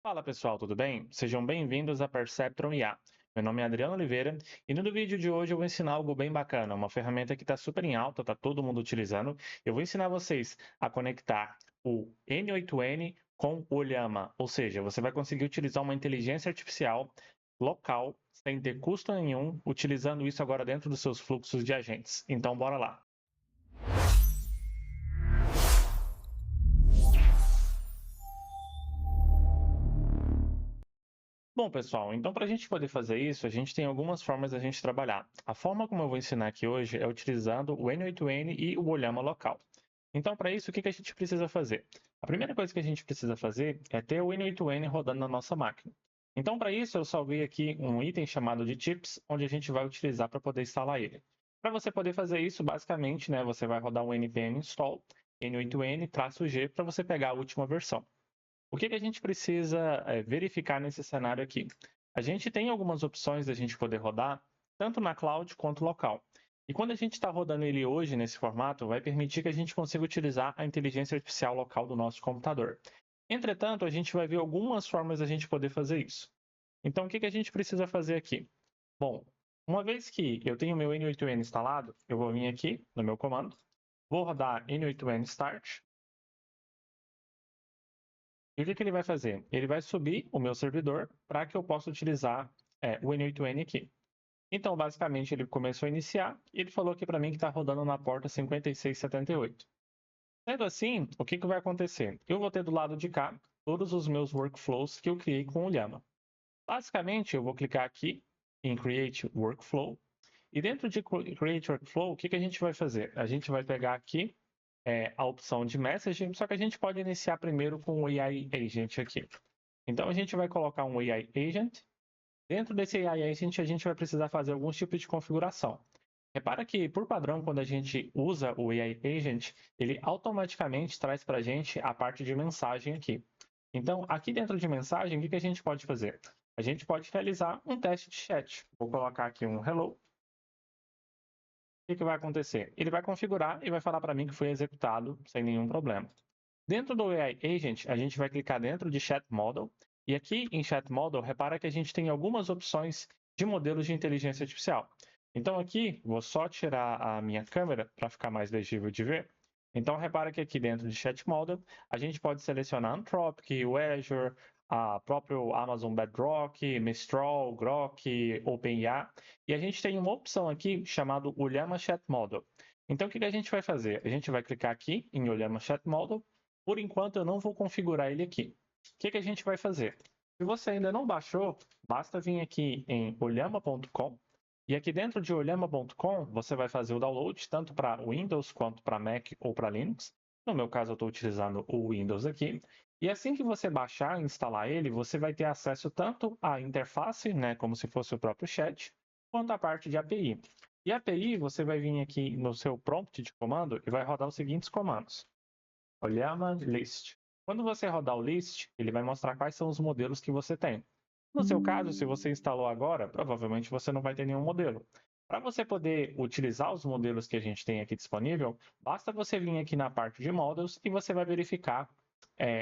Fala pessoal, tudo bem? Sejam bem-vindos a Perceptron IA. Meu nome é Adriano Oliveira e no vídeo de hoje eu vou ensinar algo bem bacana, uma ferramenta que está super em alta, está todo mundo utilizando. Eu vou ensinar vocês a conectar o N8N com o Llama, ou seja, você vai conseguir utilizar uma inteligência artificial local, sem ter custo nenhum, utilizando isso agora dentro dos seus fluxos de agentes. Então, bora lá! Bom, pessoal, então para a gente poder fazer isso, a gente tem algumas formas da gente trabalhar. A forma como eu vou ensinar aqui hoje é utilizando o N8N e o Olhama local. Então, para isso, o que a gente precisa fazer? A primeira coisa que a gente precisa fazer é ter o N8N rodando na nossa máquina. Então, para isso, eu salvei aqui um item chamado de chips, onde a gente vai utilizar para poder instalar ele. Para você poder fazer isso, basicamente, você vai rodar um npm install N8N-G para você pegar a última versão. O que a gente precisa verificar nesse cenário aqui? A gente tem algumas opções da gente poder rodar, tanto na cloud quanto local. E quando a gente está rodando ele hoje nesse formato, vai permitir que a gente consiga utilizar a inteligência artificial local do nosso computador. Entretanto, a gente vai ver algumas formas da gente poder fazer isso. Então, o que a gente precisa fazer aqui? Bom, uma vez que eu tenho meu N8N instalado, eu vou vir aqui no meu comando, vou rodar N8N Start. E o que ele vai fazer? Ele vai subir o meu servidor para que eu possa utilizar o N8N aqui. Então, basicamente, ele começou a iniciar e ele falou aqui para mim que está rodando na porta 5678. Sendo assim, o que vai acontecer? Eu vou ter do lado de cá todos os meus workflows que eu criei com o Llama. Basicamente, eu vou clicar aqui em Create Workflow. E dentro de Create Workflow, o que a gente vai fazer? A gente vai pegar aqui a opção de messaging, só que a gente pode iniciar primeiro com o AI Agent aqui. Então a gente vai colocar um AI Agent. Dentro desse AI Agent a gente vai precisar fazer alguns tipos de configuração. Repara que, por padrão, quando a gente usa o AI Agent, ele automaticamente traz para a gente a parte de mensagem aqui. Então, aqui dentro de mensagem, o que a gente pode fazer? A gente pode realizar um teste de chat. Vou colocar aqui um hello. O que vai acontecer? Ele vai configurar e vai falar para mim que foi executado sem nenhum problema. Dentro do AI Agent, a gente vai clicar dentro de Chat Model. E aqui em Chat Model, repara que a gente tem algumas opções de modelos de inteligência artificial. Então aqui, vou só tirar a minha câmera para ficar mais legível de ver. Então repara que aqui dentro de Chat Model, a gente pode selecionar Anthropic, o Azure, a próprio Amazon Bedrock, Mistral, Grok, OpenAI. E a gente tem uma opção aqui chamada Llama Chat Model. Então o que a gente vai fazer? A gente vai clicar aqui em Llama Chat Model. Por enquanto, eu não vou configurar ele aqui. O que a gente vai fazer? Se você ainda não baixou, basta vir aqui em olhama.com e aqui dentro de olhama.com você vai fazer o download tanto para Windows quanto para Mac ou para Linux. No meu caso, eu estou utilizando o Windows aqui. E assim que você baixar e instalar ele, você vai ter acesso tanto à interface, como se fosse o próprio chat, quanto à parte de API. E a API, você vai vir aqui no seu prompt de comando e vai rodar os seguintes comandos. Llama List. Quando você rodar o list, ele vai mostrar quais são os modelos que você tem. No seu caso, se você instalou agora, provavelmente você não vai ter nenhum modelo. Para você poder utilizar os modelos que a gente tem aqui disponível, basta você vir aqui na parte de Models e você vai verificar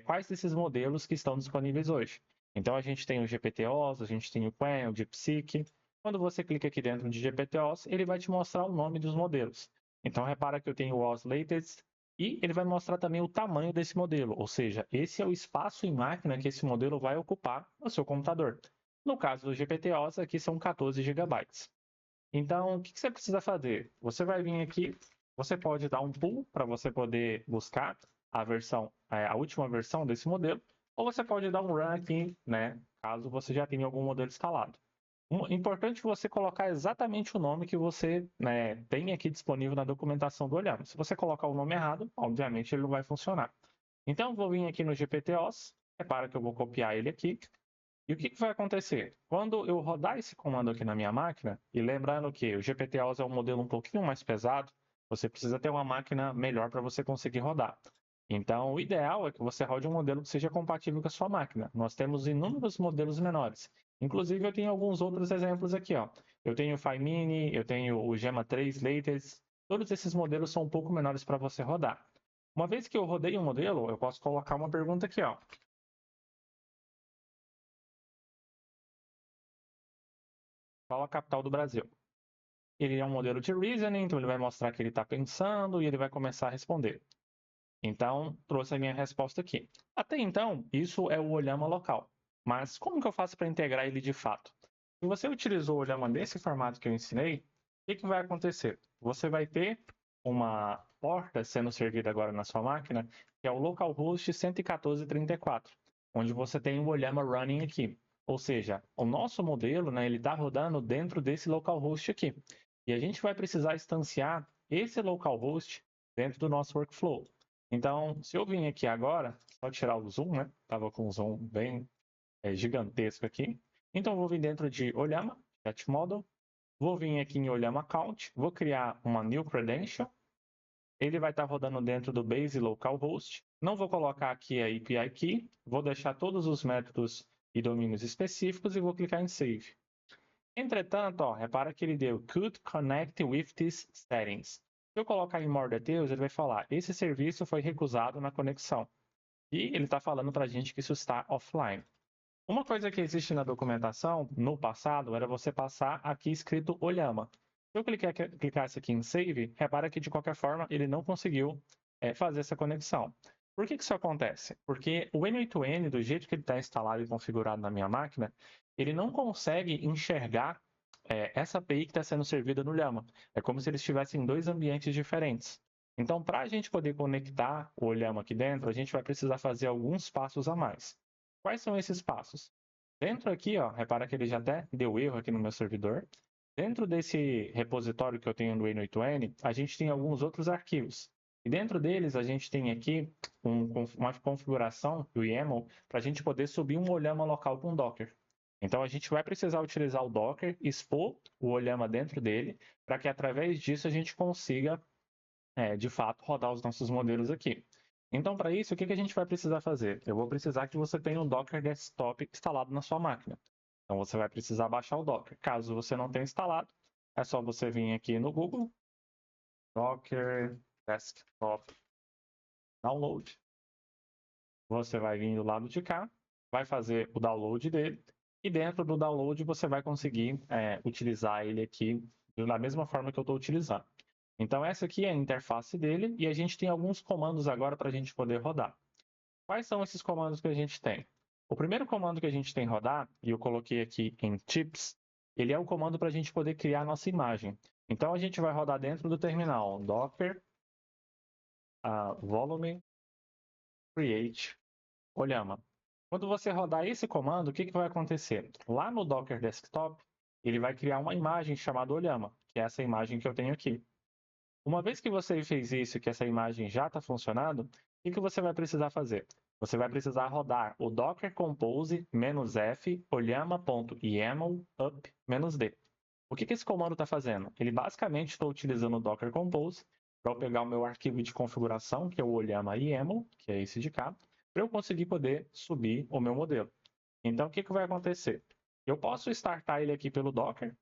quais desses modelos que estão disponíveis hoje. Então, a gente tem o GPT-OS, a gente tem o Qwen, o DeepSeek. Quando você clica aqui dentro de GPT-OS, ele vai te mostrar o nome dos modelos. Então, repara que eu tenho o OS Latest, e ele vai mostrar também o tamanho desse modelo, ou seja, esse é o espaço em máquina que esse modelo vai ocupar no seu computador. No caso do GPT-OS, aqui são 14 GB. Então, o que você precisa fazer? Você vai vir aqui, você pode dar um pull para você poder buscar a última versão desse modelo, ou você pode dar um run aqui, caso você já tenha algum modelo instalado. Importante você colocar exatamente o nome que você tem aqui disponível na documentação do Olhama. Se você colocar o nome errado, obviamente ele não vai funcionar. Então, vou vir aqui no GPT-OS, repara que eu vou copiar ele aqui. E o que vai acontecer? Quando eu rodar esse comando aqui na minha máquina, e lembrando que o GPT-OS é um modelo um pouquinho mais pesado, você precisa ter uma máquina melhor para você conseguir rodar. Então, o ideal é que você rode um modelo que seja compatível com a sua máquina. Nós temos inúmeros modelos menores. Inclusive, eu tenho alguns outros exemplos aqui. Eu tenho o Phi Mini, eu tenho o Gemma 3 Latest. Todos esses modelos são um pouco menores para você rodar. Uma vez que eu rodei um modelo, eu posso colocar uma pergunta aqui. qual a capital do Brasil? Ele é um modelo de reasoning, então ele vai mostrar que ele está pensando e ele vai começar a responder. Então, trouxe a minha resposta aqui. Até então, isso é o Olhama local. Mas como que eu faço para integrar ele de fato? Se você utilizou o Olhama nesse formato que eu ensinei, o que vai acontecer? Você vai ter uma porta sendo servida agora na sua máquina, que é o localhost 114.34, onde você tem o Olhama running aqui. Ou seja, o nosso modelo, né, ele está rodando dentro desse localhost aqui. E a gente vai precisar instanciar esse localhost dentro do nosso workflow. Então, se eu vim aqui agora, só tirar o zoom, né? Tava com um zoom bem gigantesco aqui. Então, eu vou vir dentro de Olhama, Chat Model. Vou vir aqui em Olhama Account, vou criar uma New Credential. Ele vai estar rodando dentro do Base Localhost. Não vou colocar aqui a API Key, vou deixar todos os métodos e domínios específicos e vou clicar em Save. Entretanto, ó, repara que ele deu Could connect with these settings. Se eu colocar em More Details, ele vai falar, esse serviço foi recusado na conexão. E ele está falando para a gente que isso está offline. Uma coisa que existe na documentação, no passado, era você passar aqui escrito Olhama. Se eu clicasse aqui em Save, repara que de qualquer forma ele não conseguiu fazer essa conexão. Por que isso acontece? Porque o N8N, do jeito que ele está instalado e configurado na minha máquina, ele não consegue enxergar essa API que está sendo servida no Llama. É como se eles estivessem em dois ambientes diferentes. Então, para a gente poder conectar o Olhama aqui dentro, a gente vai precisar fazer alguns passos a mais. Quais são esses passos? Dentro aqui, ó, repara que ele já até deu erro aqui no meu servidor. Dentro desse repositório que eu tenho no N8N, a gente tem alguns outros arquivos. E dentro deles, a gente tem aqui uma configuração do YAML para a gente poder subir um Olhama local com Docker. Então, a gente vai precisar utilizar o Docker, expor o Olhama dentro dele, para que através disso a gente consiga, de fato, rodar os nossos modelos aqui. Então, para isso, o que a gente vai precisar fazer? Eu vou precisar que você tenha um Docker Desktop instalado na sua máquina. Então, você vai precisar baixar o Docker. Caso você não tenha instalado, é só você vir aqui no Google, Docker Desktop Download. Você vai vir do lado de cá, vai fazer o download dele, e dentro do download você vai conseguir utilizar ele aqui da mesma forma que eu estou utilizando. Então essa aqui é a interface dele e a gente tem alguns comandos agora para a gente poder rodar. Quais são esses comandos que a gente tem? O primeiro comando que a gente tem rodar, e eu coloquei aqui em tips, ele é o comando para a gente poder criar a nossa imagem. Então a gente vai rodar dentro do terminal docker volume create Olhama. Quando você rodar esse comando, o que vai acontecer? Lá no Docker Desktop, ele vai criar uma imagem chamada Olhama, que é essa imagem que eu tenho aqui. Uma vez que você fez isso, que essa imagem já está funcionando, o que você vai precisar fazer? Você vai precisar rodar o docker compose -f olhama.yaml up-d. O que esse comando está fazendo? Ele basicamente está utilizando o docker compose para eu pegar o meu arquivo de configuração, que é o olhama YAML, que é esse de cá, para eu conseguir poder subir o meu modelo. Então, o que vai acontecer? Eu posso startar ele aqui pelo Docker.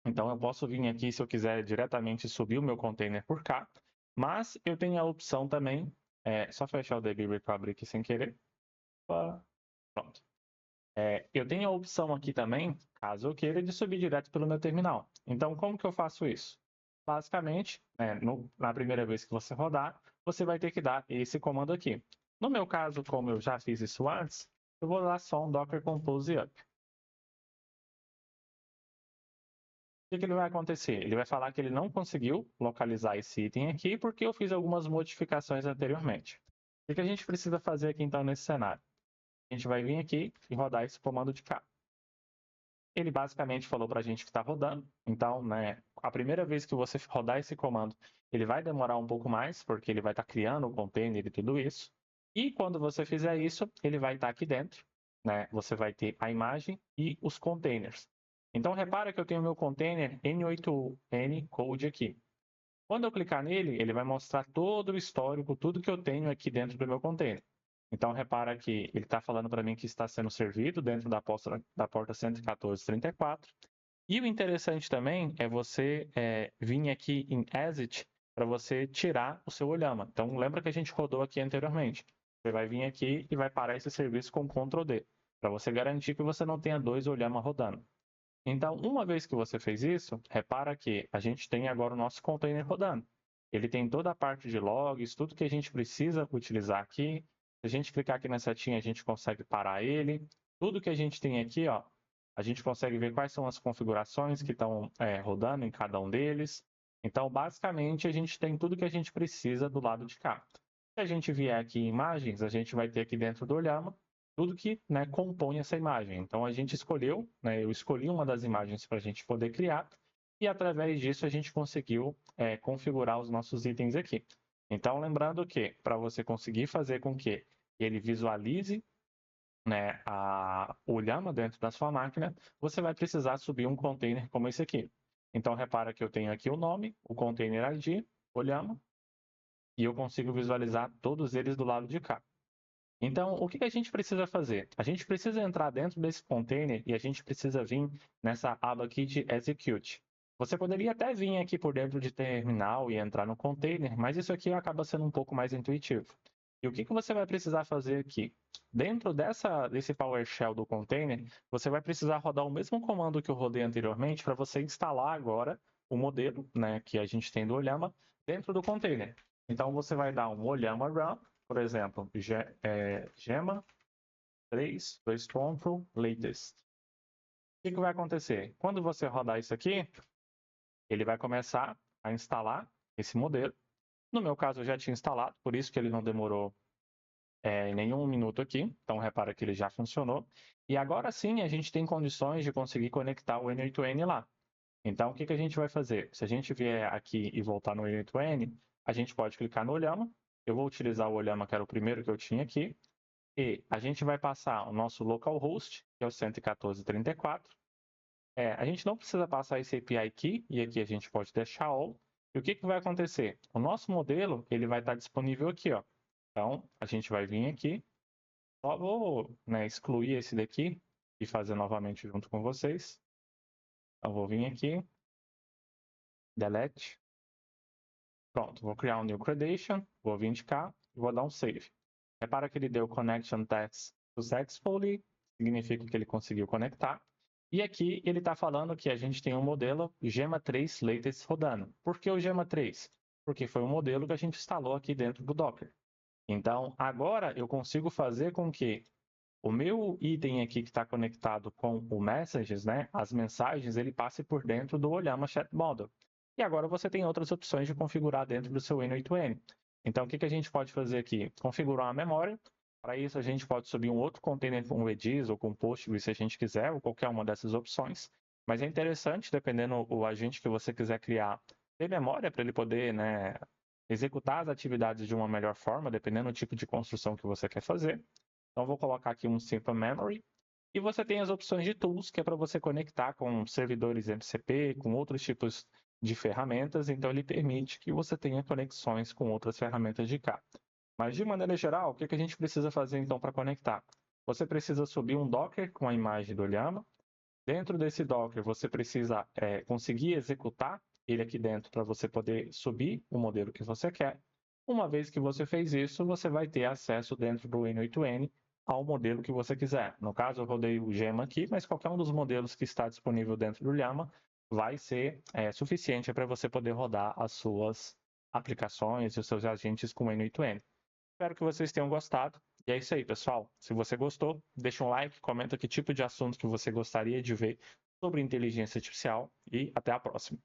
Então, eu posso vir aqui, se eu quiser, diretamente subir o meu container por cá. Mas eu tenho a opção também, só fechar o DB Recovery aqui sem querer. Pronto. Eu tenho a opção aqui também, caso eu queira, de subir direto pelo meu terminal. Então, como que eu faço isso? Basicamente, na primeira vez que você rodar, você vai ter que dar esse comando aqui. No meu caso, como eu já fiz isso antes, eu vou dar só um docker compose up. O que ele vai acontecer? Ele vai falar que ele não conseguiu localizar esse item aqui porque eu fiz algumas modificações anteriormente. O que a gente precisa fazer aqui então nesse cenário? A gente vai vir aqui e rodar esse comando de cá. Ele basicamente falou para a gente que está rodando. Então, a primeira vez que você rodar esse comando, ele vai demorar um pouco mais, porque ele vai estar criando o container e tudo isso. E quando você fizer isso, ele vai estar aqui dentro. Você vai ter a imagem e os containers. Então, repara que eu tenho o meu container N8N Code aqui. Quando eu clicar nele, ele vai mostrar todo o histórico, tudo que eu tenho aqui dentro do meu container. Então, repara que ele está falando para mim que está sendo servido dentro da porta 114.34. E o interessante também é você vir aqui em Exit para você tirar o seu Olhama. Então, lembra que a gente rodou aqui anteriormente. Você vai vir aqui e vai parar esse serviço com Ctrl D, para você garantir que você não tenha dois Olhama rodando. Então, uma vez que você fez isso, repara que a gente tem agora o nosso container rodando. Ele tem toda a parte de logs, tudo que a gente precisa utilizar aqui. Se a gente clicar aqui na setinha, a gente consegue parar ele. Tudo que a gente tem aqui, ó, a gente consegue ver quais são as configurações que estão rodando em cada um deles. Então, basicamente, a gente tem tudo que a gente precisa do lado de cá. Se a gente vier aqui em imagens, a gente vai ter aqui dentro do Ollama tudo que, né, compõe essa imagem. Então a gente escolheu, né, eu escolhi uma das imagens para a gente poder criar e através disso a gente conseguiu configurar os nossos itens aqui. Então lembrando que para você conseguir fazer com que ele visualize, né, o Llama dentro da sua máquina, você vai precisar subir um container como esse aqui. Então repara que eu tenho aqui o nome, o container ID, o Llama, e eu consigo visualizar todos eles do lado de cá. Então, o que a gente precisa fazer? A gente precisa entrar dentro desse container e a gente precisa vir nessa aba aqui de Execute. Você poderia até vir aqui por dentro de terminal e entrar no container, mas isso aqui acaba sendo um pouco mais intuitivo. E o que você vai precisar fazer aqui? Dentro desse PowerShell do container, você vai precisar rodar o mesmo comando que eu rodei anteriormente para você instalar agora o modelo, né, que a gente tem do Ollama dentro do container. Então, você vai dar um Ollama Run, por exemplo, Gema 3, latest. O que vai acontecer? Quando você rodar isso aqui, ele vai começar a instalar esse modelo. No meu caso, eu já tinha instalado, por isso que ele não demorou nenhum minuto aqui. Então, repara que ele já funcionou. E agora sim, a gente tem condições de conseguir conectar o N8N lá. Então, o que a gente vai fazer? Se a gente vier aqui e voltar no N8N, a gente pode clicar no Ollama. Eu vou utilizar o Ollama, que era o primeiro que eu tinha aqui. E a gente vai passar o nosso localhost, que é o 114.34. A gente não precisa passar esse API key, e aqui a gente pode deixar all. E o que vai acontecer? O nosso modelo ele vai estar disponível aqui, ó. Então, a gente vai vir aqui, só vou, né, excluir esse daqui e fazer novamente junto com vocês. Então, vou vir aqui, delete. Pronto, vou criar um new credential, vou vir de cá e vou dar um save. Repara que ele deu connection test successfully, significa que ele conseguiu conectar. E aqui ele está falando que a gente tem um modelo Gema 3 latest rodando. Por que o Gema 3? Porque foi um modelo que a gente instalou aqui dentro do Docker. Então, agora eu consigo fazer com que o meu item aqui que está conectado com o Messages, né, as mensagens, ele passe por dentro do Ollama Chat Model. E agora você tem outras opções de configurar dentro do seu N8N. Então, o que a gente pode fazer aqui? Configurar a memória. Para isso, a gente pode subir um outro container com Redis ou com Postgres, se a gente quiser, ou qualquer uma dessas opções. Mas é interessante, dependendo do agente que você quiser criar, ter memória para ele poder, né, executar as atividades de uma melhor forma, dependendo do tipo de construção que você quer fazer. Então, vou colocar aqui um Simple Memory. E você tem as opções de tools, que é para você conectar com servidores MCP, com outros tipos de ferramentas. Então, ele permite que você tenha conexões com outras ferramentas de cá. Mas, de maneira geral, o que a gente precisa fazer, então, para conectar? Você precisa subir um Docker com a imagem do Ollama. Dentro desse Docker, você precisa conseguir executar ele aqui dentro para você poder subir o modelo que você quer. Uma vez que você fez isso, você vai ter acesso dentro do N8N ao modelo que você quiser. No caso, eu rodei o Gema aqui, mas qualquer um dos modelos que está disponível dentro do Llama vai ser suficiente para você poder rodar as suas aplicações e os seus agentes com o N8N. Espero que vocês tenham gostado. E é isso aí, pessoal. Se você gostou, deixa um like, comenta que tipo de assunto que você gostaria de ver sobre inteligência artificial e até a próxima.